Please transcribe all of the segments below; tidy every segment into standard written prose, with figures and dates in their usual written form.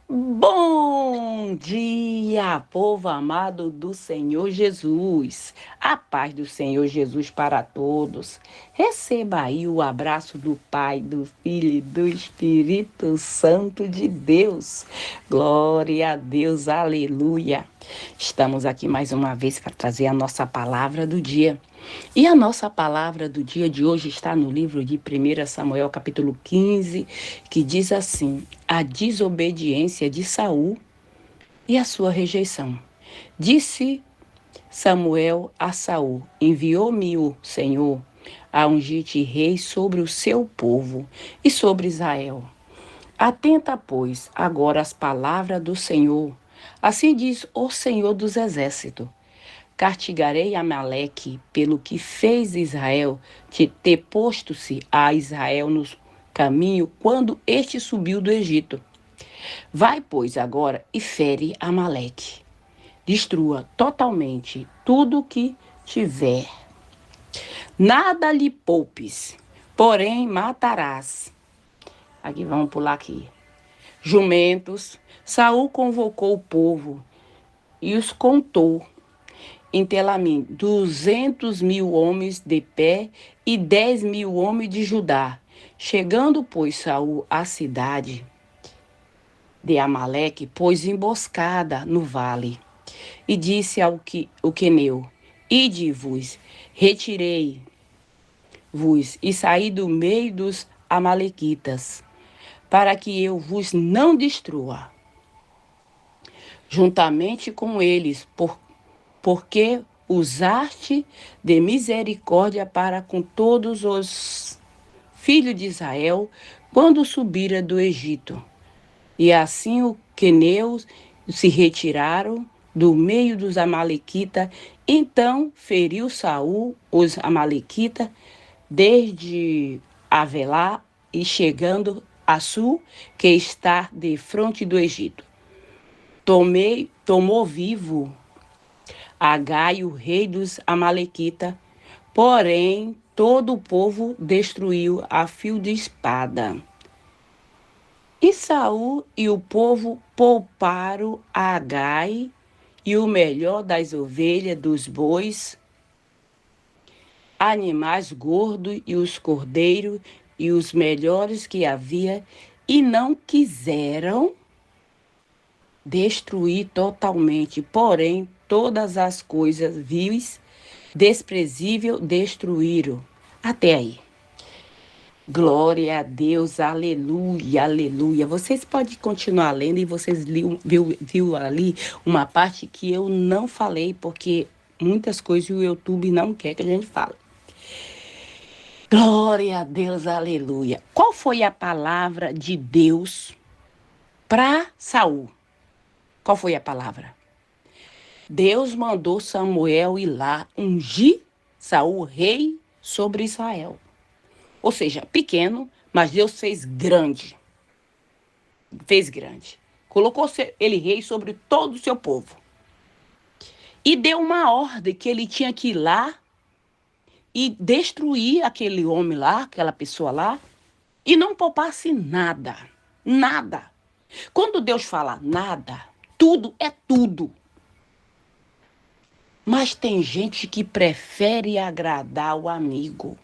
Bom dia, povo amado do Senhor Jesus. A paz do Senhor Jesus para todos. Receba aí o abraço do Pai, do Filho e do Espírito Santo de Deus. Glória a Deus, aleluia. Estamos aqui mais uma vez para trazer a nossa palavra do dia. E a nossa palavra do dia de hoje está no livro de 1 Samuel, capítulo 15, que diz assim: a desobediência de Saul e a sua rejeição. Disse Samuel a Saul: enviou-me o Senhor a ungir-te rei sobre o seu povo e sobre Israel. Atenta, pois, agora às palavras do Senhor. Assim diz o Senhor dos Exércitos: castigarei Amaleque pelo que fez Israel, de ter posto-se a Israel no caminho quando este subiu do Egito. Vai, pois, agora e fere Amaleque. Destrua totalmente tudo que tiver. Nada lhe poupes, porém matarás. Aqui, vamos pular aqui. Jumentos. Saul convocou o povo e os contou. Em Telamim, 200.000 homens de pé e 10.000 homens de Judá. Chegando, pois, Saul à cidade de Amaleque, pôs emboscada no vale. E disse o queneu: ide-vos, retirei-vos e saí do meio dos amalequitas, para que eu vos não destrua, juntamente com eles, porque usaste de misericórdia para com todos os filhos de Israel, quando subira do Egito. E assim os queneus se retiraram do meio dos amalequitas. Então feriu Saul os amalequitas desde Avelá e chegando a Sul, que está de frente do Egito. Tomou vivo Agai, o rei dos amalequitas, porém todo o povo destruiu a fio de espada. E Saul e o povo pouparam a Agai e o melhor das ovelhas, dos bois, animais gordos e os cordeiros e os melhores que havia, e não quiseram destruir totalmente, porém todas as coisas vil, desprezível, destruíram. Até aí. Glória a Deus, aleluia, aleluia. Vocês podem continuar lendo e vocês viu ali uma parte que eu não falei, porque muitas coisas o YouTube não quer que a gente fale. Glória a Deus, aleluia. Qual foi a palavra de Deus para Saul? Qual foi a palavra? Deus mandou Samuel ir lá ungir Saul rei sobre Israel. Ou seja, pequeno, mas Deus fez grande. Fez grande. Colocou ele rei sobre todo o seu povo. E deu uma ordem que ele tinha que ir lá e destruir aquele homem lá, aquela pessoa lá, e não poupasse nada. Nada. Quando Deus fala nada, tudo é tudo. Mas tem gente que prefere agradar o amigo,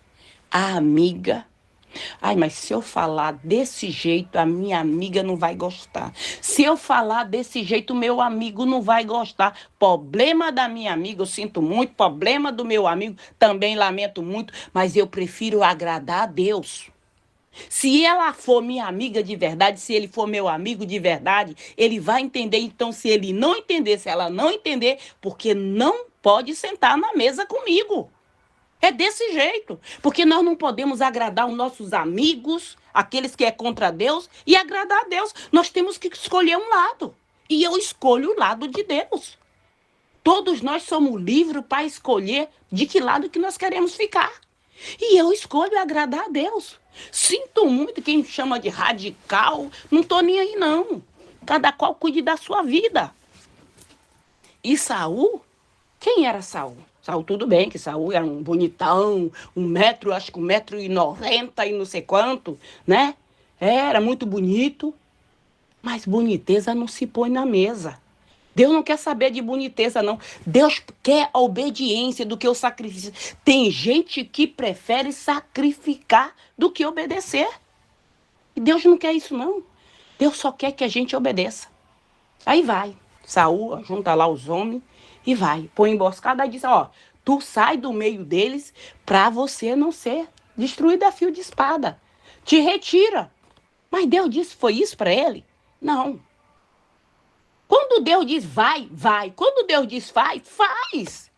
a amiga. Ai, mas se eu falar desse jeito, a minha amiga não vai gostar. Se eu falar desse jeito, meu amigo não vai gostar. Problema da minha amiga, eu sinto muito. Problema do meu amigo, também lamento muito. Mas eu prefiro agradar a Deus. Se ela for minha amiga de verdade, se ele for meu amigo de verdade, ele vai entender. Então, se ele não entender, se ela não entender, porque não pode sentar na mesa comigo. É desse jeito. Porque nós não podemos agradar os nossos amigos, aqueles que é contra Deus, e agradar a Deus. Nós temos que escolher um lado. E eu escolho o lado de Deus. Todos nós somos livres para escolher de que lado que nós queremos ficar. E eu escolho agradar a Deus. Sinto muito quem chama de radical. Não estou nem aí, não. Cada qual cuide da sua vida. E Saul? Quem era Saul? Saul, tudo bem, que Saul era um bonitão, acho que 1,90 m e não sei quanto, né? Era muito bonito. Mas boniteza não se põe na mesa. Deus não quer saber de boniteza, não. Deus quer a obediência do que o sacrifício. Tem gente que prefere sacrificar do que obedecer. E Deus não quer isso, não. Deus só quer que a gente obedeça. Aí vai. Saúl junta lá os homens e vai. Põe emboscada e diz, ó, tu sai do meio deles para você não ser destruído a fio de espada. Te retira. Mas Deus disse, foi isso para ele? Não. Quando Deus diz vai, vai. Quando Deus diz faz, faz.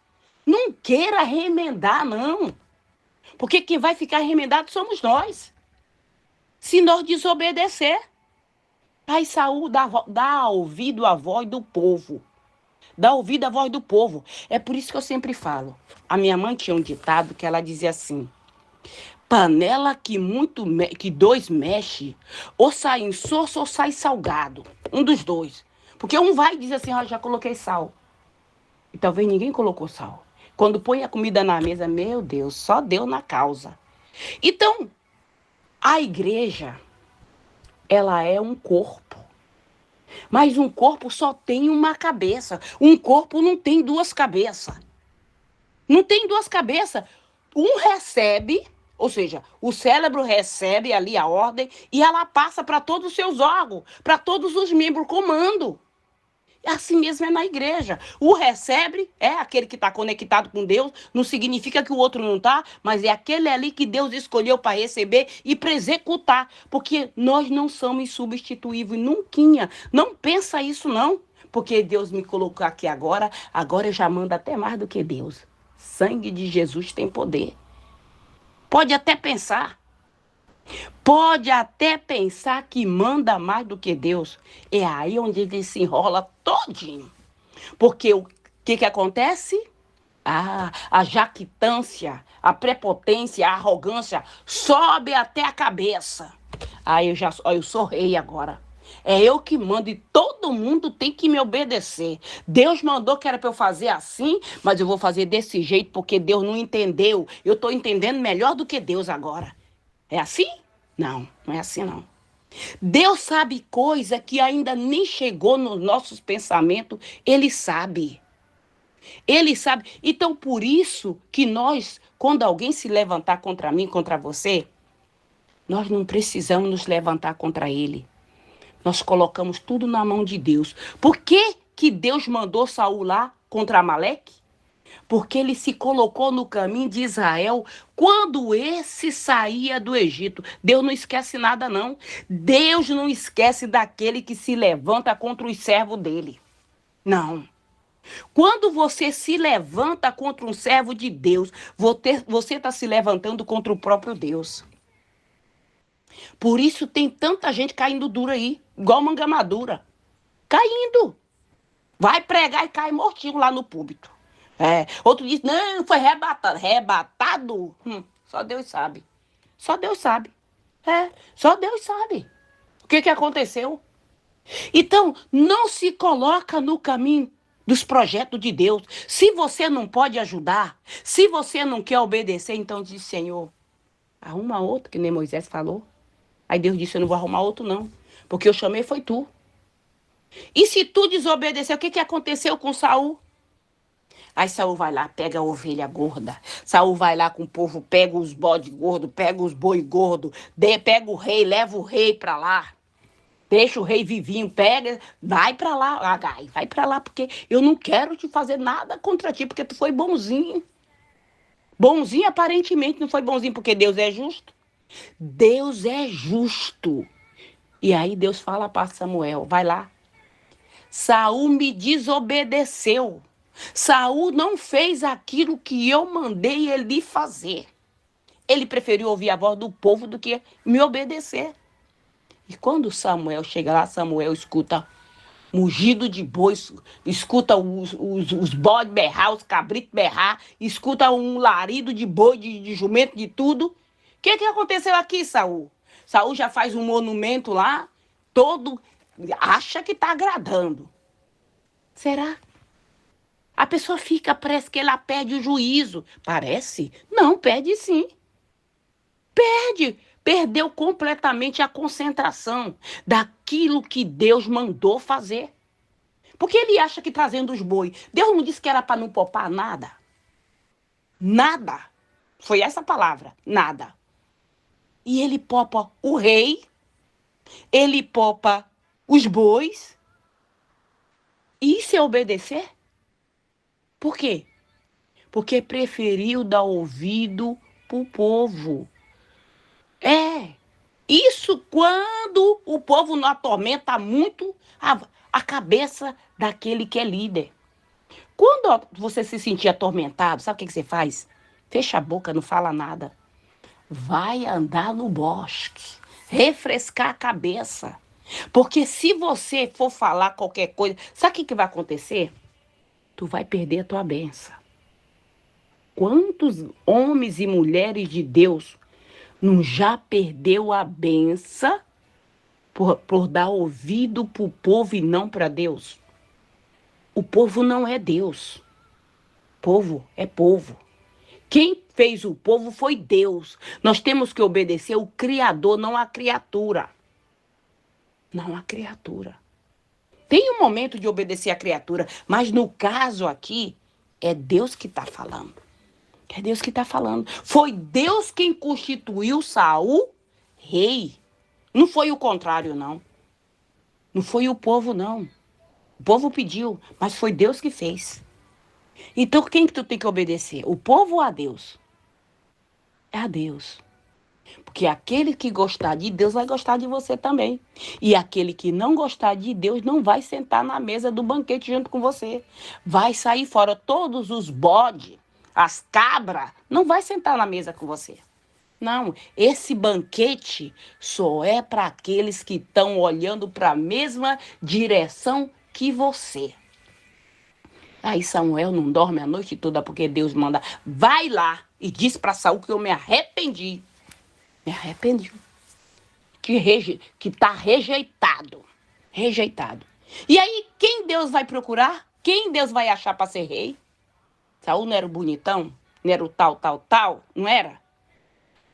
Não queira remendar, não. Porque quem vai ficar remendado somos nós. Se nós desobedecer. Aí Saúl dá ouvido à voz do povo. Dá ouvido à voz do povo. É por isso que eu sempre falo. A minha mãe tinha um ditado que ela dizia assim: panela que dois mexe, ou sai insosso ou sai salgado. Um dos dois. Porque um vai e diz assim, já coloquei sal. E talvez ninguém colocou sal. Quando põe a comida na mesa, meu Deus, só Deus na causa. Então, a igreja, ela é um corpo. Mas um corpo só tem uma cabeça. Um corpo não tem duas cabeças. Não tem duas cabeças. Um recebe, ou seja, o cérebro recebe ali a ordem e ela passa para todos os seus órgãos, para todos os membros, comando. Assim mesmo é na igreja. O recebe é aquele que está conectado com Deus, não significa que o outro não está, mas é aquele ali que Deus escolheu para receber e para executar. Porque nós não somos insubstituíveis, nunca. Não pensa isso, não. Porque Deus me colocou aqui agora eu já mando até mais do que Deus. Sangue de Jesus tem poder. Pode até pensar. Pode até pensar que manda mais do que Deus. É aí onde ele se enrola todinho. Porque o que acontece? A jactância, a prepotência, a arrogância sobe até a cabeça. Aí eu sou rei agora. É eu que mando e todo mundo tem que me obedecer. Deus mandou que era para eu fazer assim, mas eu vou fazer desse jeito porque Deus não entendeu. Eu estou entendendo melhor do que Deus agora. É assim? Não, não é assim não. Deus sabe coisa que ainda nem chegou nos nossos pensamentos. Ele sabe. Ele sabe. Então, por isso que nós, quando alguém se levantar contra mim, contra você, nós não precisamos nos levantar contra ele. Nós colocamos tudo na mão de Deus. Por que Deus mandou Saul lá contra Amaleque? Porque ele se colocou no caminho de Israel quando esse saía do Egito. Deus não esquece nada, não. Deus não esquece daquele que se levanta contra os servos dele. Não. Quando você se levanta contra um servo de Deus, você está se levantando contra o próprio Deus. Por isso tem tanta gente caindo duro aí, igual manga madura. Caindo. Vai pregar e cai mortinho lá no púlpito. Outro diz, não, foi arrebatado. Arrebatado? Só Deus sabe. Só Deus sabe. Só Deus sabe. O que aconteceu? Então, não se coloca no caminho dos projetos de Deus. Se você não pode ajudar, se você não quer obedecer, então diz, Senhor, arruma outro, que nem Moisés falou. Aí Deus disse, eu não vou arrumar outro não, porque eu chamei foi tu. E se tu desobedecer, o que aconteceu com Saul? Aí Saul vai lá, pega a ovelha gorda. Saul vai lá com o povo, pega os bode gordo, pega os boi gordo, pega o rei, leva o rei pra lá. Deixa o rei vivinho, pega, vai pra lá, Agai, vai pra lá, porque eu não quero te fazer nada contra ti, porque tu foi bonzinho. Bonzinho aparentemente não foi bonzinho, porque Deus é justo. Deus é justo. E aí Deus fala para Samuel, vai lá. Saul me desobedeceu. Saul não fez aquilo que eu mandei ele fazer. Ele preferiu ouvir a voz do povo do que me obedecer. E quando Samuel chega lá, Samuel escuta mugido de boi, escuta os bodes berrar, os cabritos berrar, escuta um larido de boi, de jumento, de tudo. O que aconteceu aqui, Saul? Saul já faz um monumento lá, todo, acha que está agradando. Será? A pessoa fica, parece que ela perde o juízo. Parece? Não, perde sim. Perde. Perdeu completamente a concentração daquilo que Deus mandou fazer. Porque ele acha que trazendo os bois, Deus não disse que era para não poupar nada. Nada. Foi essa palavra, nada. E ele poupa o rei, ele poupa os bois. E isso é obedecer? Por quê? Porque preferiu dar ouvido pro povo. É. Isso quando o povo não atormenta muito a cabeça daquele que é líder. Quando você se sentir atormentado, sabe o que você faz? Fecha a boca, não fala nada. Vai andar no bosque, refrescar a cabeça. Porque se você for falar qualquer coisa, sabe o que vai acontecer? Tu vai perder a tua bênção. Quantos homens e mulheres de Deus não já perdeu a benção por dar ouvido para o povo e não para Deus? O povo não é Deus. Povo é povo. Quem fez o povo foi Deus. Nós temos que obedecer o Criador, não a criatura. Não a criatura. Tem um momento de obedecer a criatura, mas no caso aqui, é Deus que está falando. É Deus que está falando. Foi Deus quem constituiu Saul rei. Não foi o contrário, não. Não foi o povo, não. O povo pediu, mas foi Deus que fez. Então, quem que tu tem que obedecer? O povo ou a Deus? É a Deus. Porque aquele que gostar de Deus vai gostar de você também. E aquele que não gostar de Deus não vai sentar na mesa do banquete junto com você. Vai sair fora. Todos os bodes, as cabras, não vai sentar na mesa com você. Não, esse banquete só é para aqueles que estão olhando para a mesma direção que você. Aí Samuel não dorme a noite toda porque Deus manda. Vai lá e diz para Saul que eu me arrependi. Me arrependi. Que está rejeitado. Rejeitado. E aí, quem Deus vai procurar? Quem Deus vai achar para ser rei? Saul não era o bonitão? Não era o tal? Não era?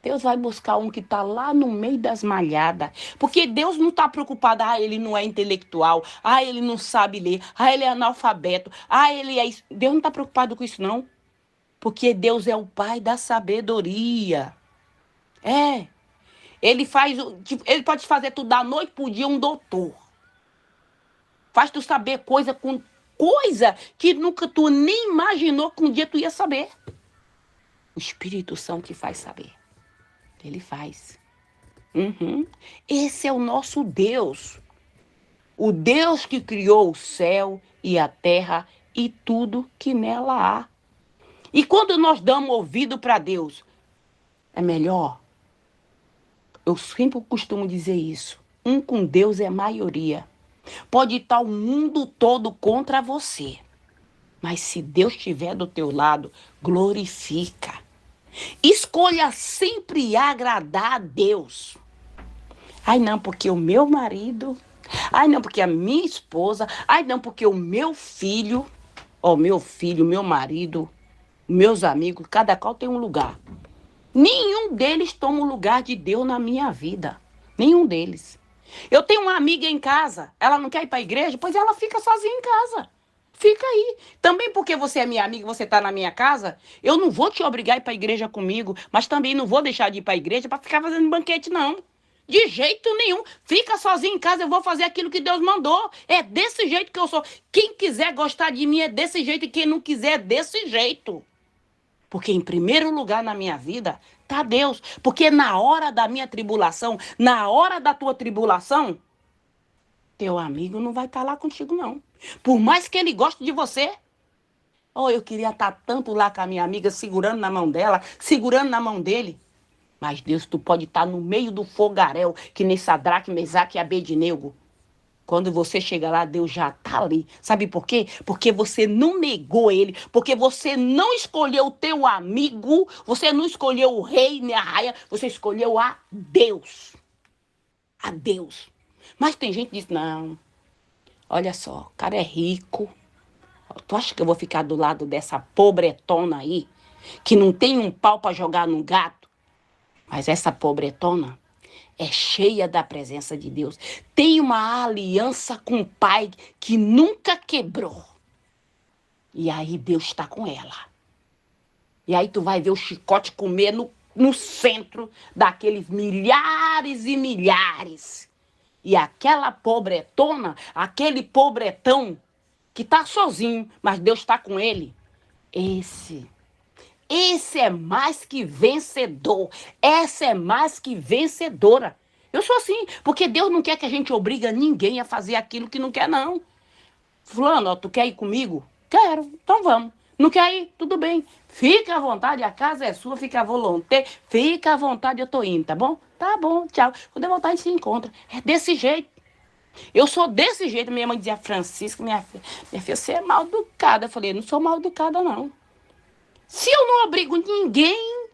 Deus vai buscar um que está lá no meio das malhadas. Porque Deus não está preocupado. Ah, ele não é intelectual. Ah, ele não sabe ler. Ah, ele é analfabeto. Ah, ele é isso. Deus não está preocupado com isso, não. Porque Deus é o pai da sabedoria. É. Ele pode fazer tudo da noite pro dia um doutor. Faz tu saber coisa que nunca tu nem imaginou que um dia tu ia saber. O Espírito Santo que faz saber. Ele faz. Uhum. Esse é o nosso Deus. O Deus que criou o céu e a terra e tudo que nela há. E quando nós damos ouvido para Deus, é melhor. Eu sempre costumo dizer isso. Um com Deus é maioria. Pode estar o mundo todo contra você. Mas se Deus estiver do teu lado, glorifica. Escolha sempre agradar a Deus. Ai, não, porque o meu marido. Ai, não, porque a minha esposa. Ai, não, porque o meu filho. Ó, meu filho, meu marido, meus amigos, cada qual tem um lugar. Nenhum deles toma o lugar de Deus na minha vida. Nenhum deles. Eu tenho uma amiga em casa, ela não quer ir para a igreja, pois ela fica sozinha em casa. Fica aí. Também porque você é minha amiga e você está na minha casa, eu não vou te obrigar a ir para a igreja comigo, mas também não vou deixar de ir para a igreja para ficar fazendo banquete, não. De jeito nenhum. Fica sozinho em casa, eu vou fazer aquilo que Deus mandou. É desse jeito que eu sou. Quem quiser gostar de mim é desse jeito e quem não quiser é desse jeito. Porque em primeiro lugar na minha vida está Deus. Porque na hora da minha tribulação, na hora da tua tribulação, teu amigo não vai estar lá contigo, não. Por mais que ele goste de você. Oh, eu queria estar tanto lá com a minha amiga, segurando na mão dela, segurando na mão dele. Mas Deus, tu pode estar no meio do fogaréu, que nem Sadraque, Mesaque e Abednego. Quando você chega lá, Deus já está ali. Sabe por quê? Porque você não negou ele. Porque você não escolheu o teu amigo. Você não escolheu o rei nem a rainha. Você escolheu a Deus. A Deus. Mas tem gente que diz, não. Olha só, o cara é rico. Tu acha que eu vou ficar do lado dessa pobretona aí? Que não tem um pau para jogar no gato? Mas essa pobretona é cheia da presença de Deus. Tem uma aliança com o Pai que nunca quebrou. E aí Deus está com ela. E aí tu vai ver o chicote comer no centro daqueles milhares e milhares. E aquela pobretona, aquele pobretão que tá sozinho, mas Deus está com ele. Esse é mais que vencedor. Essa é mais que vencedora. Eu sou assim, porque Deus não quer que a gente obrigue ninguém a fazer aquilo que não quer, não. Fulano, ó, tu quer ir comigo? Quero, então vamos. Não quer ir? Tudo bem. Fica à vontade, a casa é sua, fica à vontade. Fica à vontade, eu tô indo, tá bom? Tá bom, tchau. Quando eu voltar, a gente se encontra. É desse jeito. Eu sou desse jeito. Minha mãe dizia, Francisca, minha filha, você é mal educada. Eu falei, não sou mal educada, não. Se eu não obrigo ninguém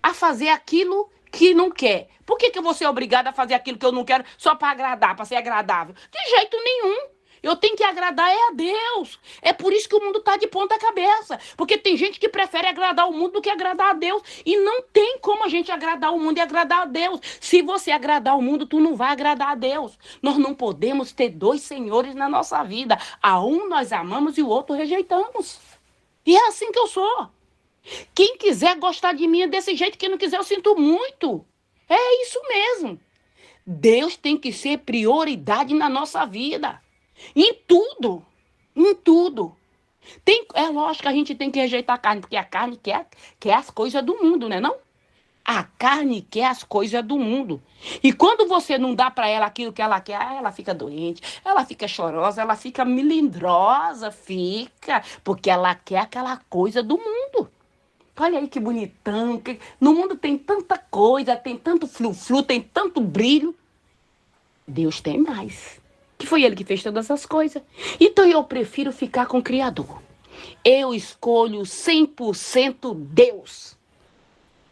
a fazer aquilo que não quer, por que eu vou ser obrigada a fazer aquilo que eu não quero só para agradar, para ser agradável? De jeito nenhum. Eu tenho que agradar a Deus. É por isso que o mundo está de ponta cabeça. Porque tem gente que prefere agradar o mundo do que agradar a Deus. E não tem como a gente agradar o mundo e agradar a Deus. Se você agradar o mundo, tu não vai agradar a Deus. Nós não podemos ter dois senhores na nossa vida. A um nós amamos e o outro rejeitamos. E é assim que eu sou. Quem quiser gostar de mim é desse jeito, quem não quiser eu sinto muito. É isso mesmo. Deus tem que ser prioridade na nossa vida. Em tudo. Em tudo. É lógico que a gente tem que rejeitar a carne, porque a carne quer as coisas do mundo, né não? A carne quer as coisas do mundo. E quando você não dá para ela aquilo que ela quer, ela fica doente, ela fica chorosa, ela fica melindrosa, fica, porque ela quer aquela coisa do mundo. Olha aí que bonitão. No mundo tem tanta coisa, tem tanto flu-flu, tem tanto brilho. Deus tem mais. Que foi ele que fez todas essas coisas. Então eu prefiro ficar com o Criador. Eu escolho 100% Deus.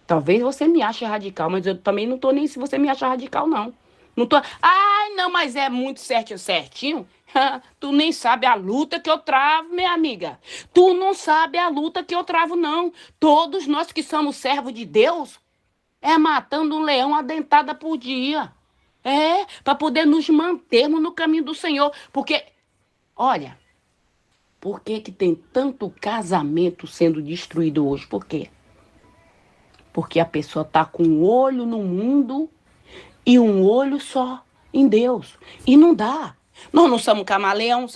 Talvez você me ache radical, mas eu também não tô nem se você me acha radical, não. Não tô. Ai, não, mas é muito certinho. Tu nem sabe a luta que eu travo, minha amiga. Tu não sabe a luta que eu travo, não. Todos nós que somos servos de Deus, é matando um leão a dentada por dia. É, para poder nos mantermos no caminho do Senhor. Porque, olha, por que tem tanto casamento sendo destruído hoje? Por quê? Porque a pessoa tá com um olho no mundo e um olho só em Deus. E não dá. Nós não somos camaleão?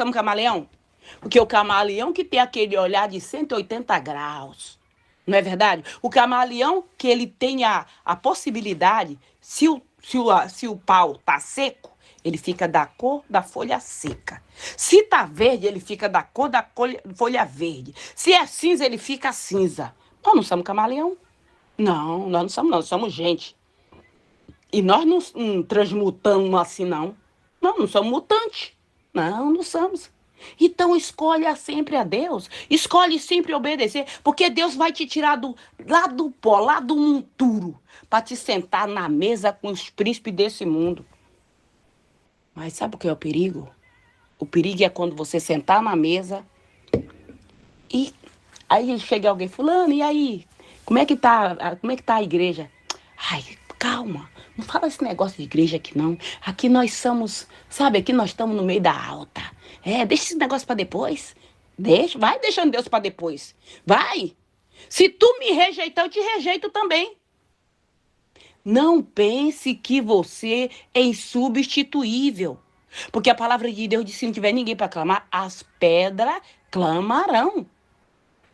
Porque o camaleão que tem aquele olhar de 180 graus, não é verdade? O camaleão que ele tem a possibilidade, se o pau tá seco, ele fica da cor da folha seca. Se tá verde, ele fica da cor da folha verde. Se é cinza, ele fica cinza. Nós não somos camaleão. Não, nós não somos, nós somos gente. E nós não transmutamos assim, não. Não somos mutantes. Não somos. Então escolha sempre a Deus. Escolhe sempre obedecer. Porque Deus vai te tirar lá do pó, lá do monturo, para te sentar na mesa com os príncipes desse mundo. Mas sabe o que é o perigo? O perigo é quando você sentar na mesa e aí chega alguém, fulano, e aí? Como é que tá a igreja? Ai, calma. Não fala esse negócio de igreja aqui, não. Aqui nós somos, sabe, aqui nós estamos no meio da alta. Deixa esse negócio para depois. Vai deixando Deus para depois. Vai. Se tu me rejeitar, eu te rejeito também. Não pense que você é insubstituível. Porque a palavra de Deus diz que se não tiver ninguém para clamar, as pedras clamarão.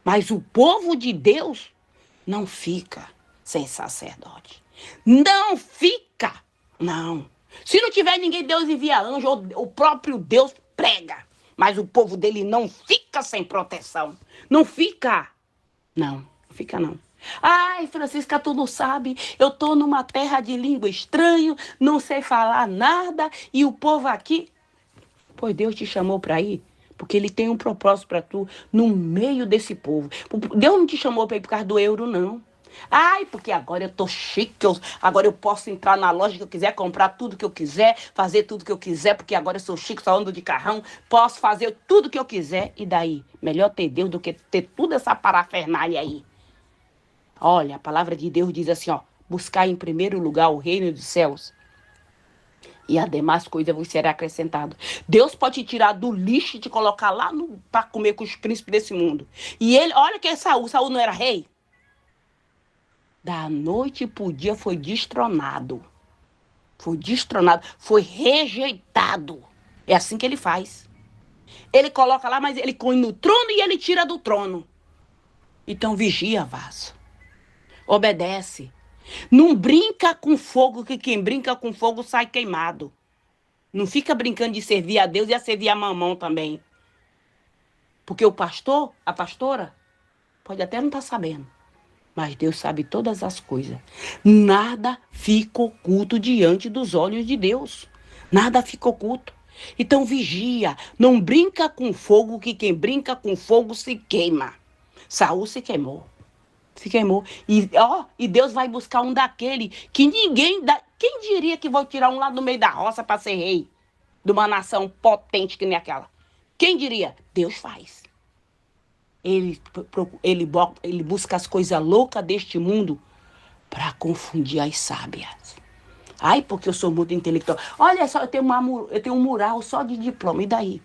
Mas o povo de Deus não fica sem sacerdote. Não fica. Não. Se não tiver ninguém, Deus envia anjo, ou o próprio Deus prega. Mas o povo dele não fica sem proteção. Não fica. Não fica não. Ai, Francisca, tu não sabe, eu tô numa terra de língua estranha, não sei falar nada, e o povo aqui... Pois Deus te chamou para ir, porque ele tem um propósito para tu no meio desse povo. Deus não te chamou para ir por causa do euro, não. Ai, porque agora eu tô chique, agora eu posso entrar na loja que eu quiser, comprar tudo que eu quiser, fazer tudo que eu quiser, porque agora eu sou chique, só ando de carrão, posso fazer tudo que eu quiser. E daí? Melhor ter Deus do que ter toda essa parafernália aí. Olha, a palavra de Deus diz assim, ó, buscar em primeiro lugar o reino dos céus, e as demais coisas vos será acrescentado. Deus pode te tirar do lixo e te colocar lá para comer com os príncipes desse mundo. E ele, olha que é Saul não era rei? Da noite pro dia foi destronado. Foi destronado, foi rejeitado. É assim que ele faz. Ele coloca lá, mas ele põe no trono e ele tira do trono. Então vigia, vaso. Obedece. Não brinca com fogo, que quem brinca com fogo sai queimado. Não fica brincando de servir a Deus e a servir a mamão também. Porque o pastor, a pastora, pode até não estar sabendo. Mas Deus sabe todas as coisas. Nada fica oculto diante dos olhos de Deus. Nada fica oculto. Então vigia. Não brinca com fogo, que quem brinca com fogo se queima. Saul se queimou. Se queimou. E Deus vai buscar um daquele que ninguém... Quem diria que vai tirar um lá do meio da roça para ser rei? De uma nação potente que nem aquela. Quem diria? Deus faz. Ele busca as coisas loucas deste mundo para confundir as sábias. Ai, porque eu sou muito intelectual. Olha só, eu tenho um mural só de diploma. E daí?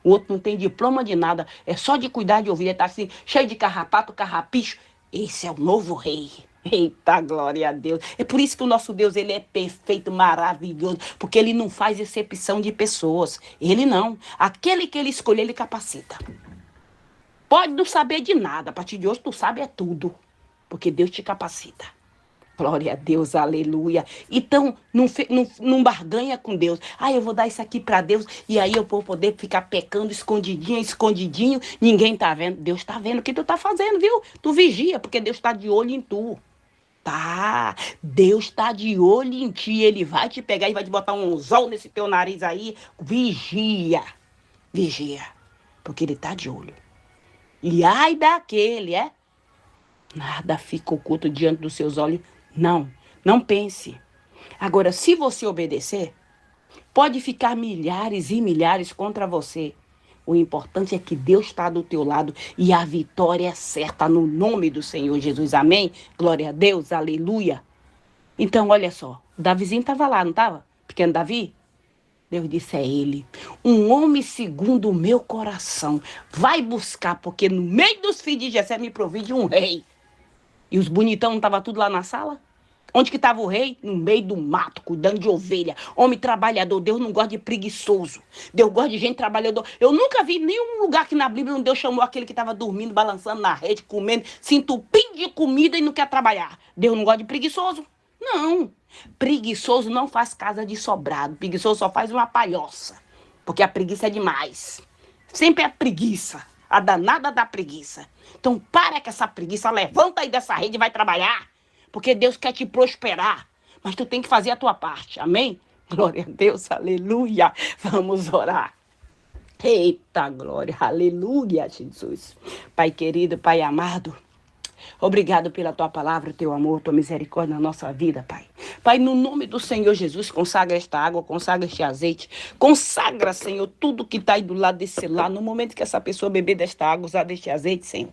O outro não tem diploma de nada. É só de cuidar de ouvir. Ele tá assim, cheio de carrapato, carrapicho. Esse é o novo rei. Eita, glória a Deus. É por isso que o nosso Deus, ele é perfeito, maravilhoso. Porque ele não faz exceção de pessoas. Ele não. Aquele que ele escolher, ele capacita. Pode não saber de nada. A partir de hoje, tu sabe é tudo. Porque Deus te capacita. Glória a Deus, aleluia. Então, não barganha com Deus. Eu vou dar isso aqui para Deus e aí eu vou poder ficar pecando escondidinho. Ninguém tá vendo. Deus tá vendo o que tu tá fazendo, viu? Tu vigia, porque Deus tá de olho em tu. Tá, Deus tá de olho em ti. Ele vai te pegar e vai te botar um anzol nesse teu nariz aí. Vigia, porque ele tá de olho. E ai daquele, nada fica oculto diante dos seus olhos. Não pense. Agora, se você obedecer, pode ficar milhares e milhares contra você. O importante é que Deus está do teu lado e a vitória é certa no nome do Senhor Jesus. Amém? Glória a Deus, aleluia. Então, olha só, o Davizinho estava lá, não estava? Pequeno Davi? Deus disse, é ele. Um homem segundo o meu coração. Vai buscar, porque no meio dos filhos de Jessé me provide um rei. E os bonitão não estavam tudo lá na sala? Onde que estava o rei? No meio do mato, cuidando de ovelha. Homem trabalhador. Deus não gosta de preguiçoso. Deus gosta de gente trabalhador. Eu nunca vi nenhum lugar que na Bíblia Deus chamou aquele que estava dormindo, balançando na rede, comendo, se entupindo de comida e não quer trabalhar. Deus não gosta de preguiçoso. Não. Preguiçoso não faz casa de sobrado. Preguiçoso só faz uma palhoça. Porque a preguiça é demais. Sempre é preguiça. A danada da preguiça. Então para com essa preguiça. Levanta aí dessa rede e vai trabalhar. Porque Deus quer te prosperar. Mas tu tem que fazer a tua parte. Amém? Glória a Deus. Aleluia. Vamos orar. Eita glória. Aleluia, Jesus. Pai querido, Pai amado. Obrigado pela tua palavra, teu amor, tua misericórdia na nossa vida, Pai. Pai, no nome do Senhor Jesus, consagra esta água, consagra este azeite. Consagra, Senhor, tudo que está aí do lado desse lar. No momento que essa pessoa beber desta água, usar deste azeite, Senhor.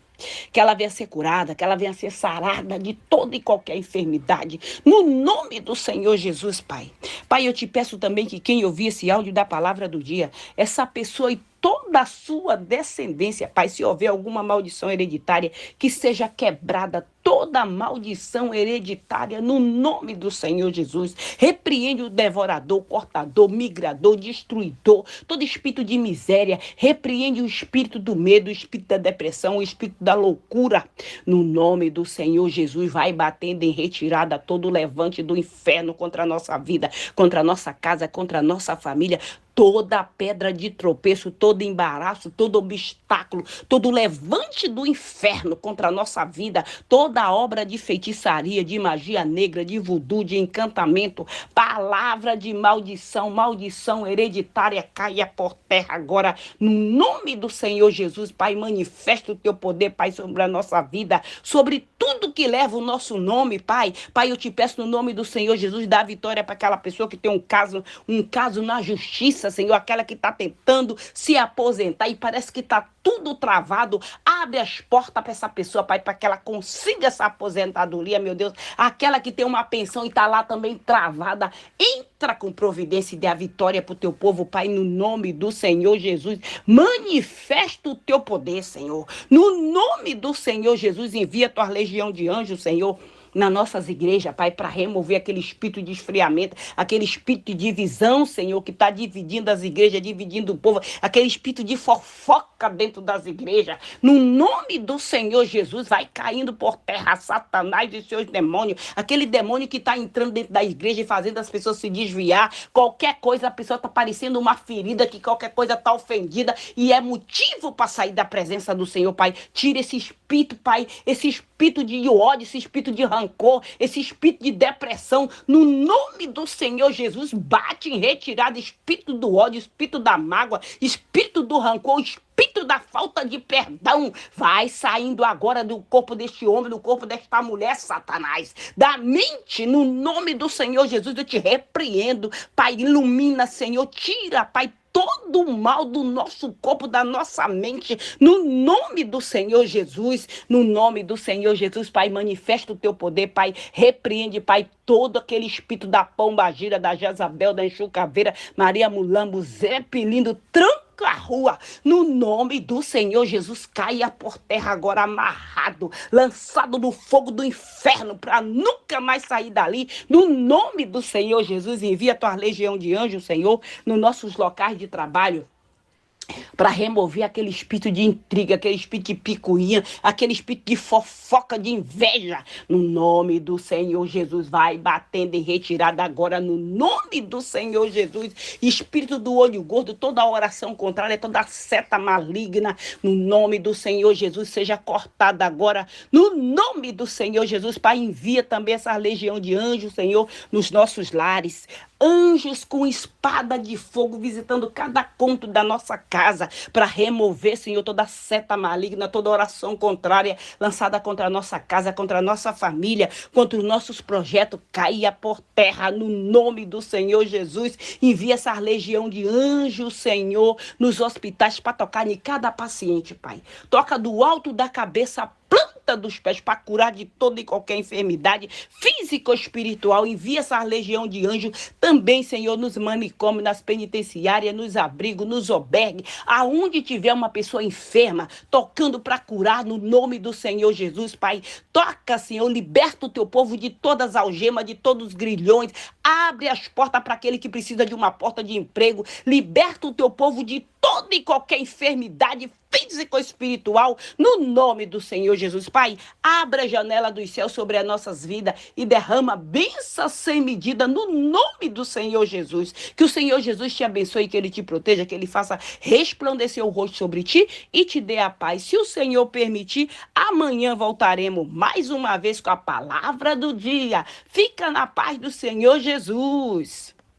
Que ela venha ser curada, que ela venha ser sarada de toda e qualquer enfermidade. No nome do Senhor Jesus, Pai. Pai, eu te peço também que quem ouvir esse áudio da palavra do dia, essa pessoa e toda a sua descendência, Pai, se houver alguma maldição hereditária, que seja quebrada toda maldição hereditária no nome do Senhor Jesus. Repreende o devorador, cortador, migrador, destruidor, todo espírito de miséria. Repreende o espírito do medo, o espírito da depressão, o espírito da loucura. No nome do Senhor Jesus, vai batendo em retirada todo levante do inferno contra a nossa vida, contra a nossa casa, contra a nossa família. Toda pedra de tropeço, todo embaraço, todo obstáculo, todo levante do inferno contra a nossa vida, toda obra de feitiçaria, de magia negra, de voodoo, de encantamento, palavra de maldição, maldição hereditária, caia por terra agora, no nome do Senhor Jesus. Pai, manifesta o teu poder, Pai, sobre a nossa vida, sobre tudo que leva o nosso nome, Pai. Pai, eu te peço no nome do Senhor Jesus, dá vitória para aquela pessoa que tem um caso na justiça, doença, Senhor, aquela que está tentando se aposentar e parece que está tudo travado. Abre as portas para essa pessoa, Pai, para que ela consiga essa aposentadoria, meu Deus. Aquela que tem uma pensão e está lá também travada. Entra com providência e dê a vitória para o teu povo, Pai, no nome do Senhor Jesus. Manifesta o teu poder, Senhor. No nome do Senhor Jesus, envia a tua legião de anjos, Senhor, nas nossas igrejas, Pai, para remover aquele espírito de esfriamento, aquele espírito de divisão, Senhor, que está dividindo as igrejas, dividindo o povo, aquele espírito de fofoca dentro das igrejas. No nome do Senhor Jesus, vai caindo por terra Satanás e seus demônios, aquele demônio que está entrando dentro da igreja e fazendo as pessoas se desviar. Qualquer coisa, a pessoa está parecendo uma ferida, que qualquer coisa está ofendida e é motivo para sair da presença do Senhor, Pai. Tira esse espírito, Pai, esse espírito de ódio, esse espírito de rancor, esse espírito de depressão, no nome do Senhor Jesus, bate em retirada espírito do ódio, espírito da mágoa, espírito do rancor, espírito da falta de perdão, vai saindo agora do corpo deste homem, do corpo desta mulher, Satanás, da mente, no nome do Senhor Jesus, eu te repreendo, Pai, ilumina, Senhor, tira, Pai, todo o mal do nosso corpo, da nossa mente, no nome do Senhor Jesus, no nome do Senhor Jesus, Pai, manifesta o teu poder, Pai, repreende, Pai, todo aquele espírito da pombagira, da Jezabel, da enxucaveira, Maria Mulambo, Zé Pelindo, tranca a rua, no nome do Senhor Jesus, caia por terra agora amarrado, lançado no fogo do inferno, para nunca mais sair dali, no nome do Senhor Jesus, envia a tua legião de anjos, Senhor, nos nossos locais de trabalho, para remover aquele espírito de intriga, aquele espírito de picuinha, aquele espírito de fofoca, de inveja. No nome do Senhor Jesus, vai batendo em retirada agora, no nome do Senhor Jesus. Espírito do olho gordo, toda oração contrária, toda seta maligna, no nome do Senhor Jesus, seja cortada agora, no nome do Senhor Jesus. Pai, envia também essa legião de anjos, Senhor, nos nossos lares. Anjos com espada de fogo visitando cada canto da nossa casa para remover, Senhor, toda seta maligna, toda oração contrária lançada contra a nossa casa, contra a nossa família, contra os nossos projetos, caia por terra no nome do Senhor Jesus. Envia essa legião de anjos, Senhor, nos hospitais para tocar em cada paciente, Pai. Toca do alto da cabeça a planta dos pés para curar de toda e qualquer enfermidade física ou espiritual. Envia essa legião de anjos também, Senhor, nos manicômios, nas penitenciárias, nos abrigos, nos albergues, aonde tiver uma pessoa enferma, tocando para curar no nome do Senhor Jesus, Pai. Toca, Senhor, liberta o teu povo de todas as algemas, de todos os grilhões, abre as portas para aquele que precisa de uma porta de emprego, liberta o teu povo de toda e qualquer enfermidade física ou espiritual, no nome do Senhor Jesus. Pai, abra a janela dos céus sobre as nossas vidas e derrama bênção sem medida no nome do Senhor Jesus. Que o Senhor Jesus te abençoe, que Ele te proteja, que Ele faça resplandecer o rosto sobre ti e te dê a paz. Se o Senhor permitir, amanhã voltaremos mais uma vez com a palavra do dia. Fica na paz do Senhor Jesus.